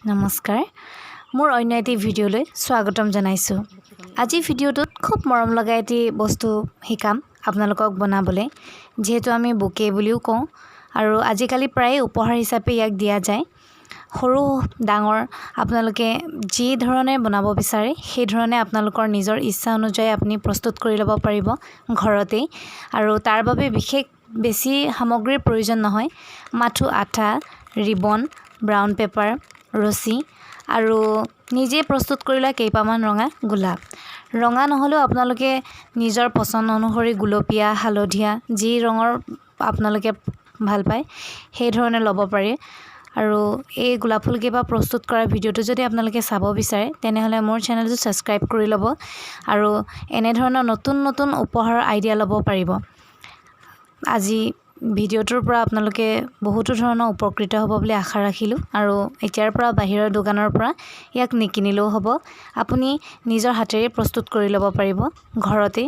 নমস্কাৰ মোৰ অন্য এটি ভিডিঅ'লৈ স্বাগতম জনাইছো। আজি ভিডিঅ'টোত খুব মৰম লগা এটি বস্তু শিকাম আপোনালোকক বনাবলৈ, যেহেতু আমি বুকে বুলিও কওঁ আৰু আজিকালি প্ৰায় উপহাৰ হিচাপে ইয়াক দিয়া যায়। সৰু ডাঙৰ আপোনালোকে যি ধৰণে বনাব বিচাৰে সেই ধৰণে আপোনালোকৰ নিজৰ ইচ্ছা অনুযায়ী আপুনি প্ৰস্তুত কৰি ল'ব পাৰিব ঘৰতেই। আৰু তাৰ বাবে বিশেষ বেছি সামগ্ৰীৰ প্ৰয়োজন নহয়, মাথো আঠা, ৰিবন, ব্ৰাউন পেপাৰ, ৰছী আৰু নিজে প্ৰস্তুত কৰি লোৱা কেইপামান ৰঙা গোলাপ। ৰঙা নহ'লেও আপোনালোকে নিজৰ পচন্দ অনুসৰি গুলপীয়া, হালধীয়া যি ৰঙৰ আপোনালোকে ভাল পায় সেই ধৰণে ল'ব পাৰে। আৰু এই গোলাপ ফুল কেইপাহ প্ৰস্তুত কৰা ভিডিঅ'টো যদি আপোনালোকে চাব বিচাৰে তেনেহ'লে মোৰ চেনেলটো ছাবস্ক্ৰাইব কৰি ল'ব আৰু এনেধৰণৰ নতুন নতুন উপহাৰৰ আইডিয়া ল'ব পাৰিব। আজি ভিডিঅ'টোৰ পৰা আপোনালোকে বহুতো ধৰণৰ উপকৃত হ'ব বুলি আশা ৰাখিলোঁ আৰু এতিয়াৰ পৰা বাহিৰৰ দোকানৰ পৰা ইয়াক নিকিনিলেও হ'ব, আপুনি নিজৰ হাতেৰে প্ৰস্তুত কৰি ল'ব পাৰিব ঘৰতে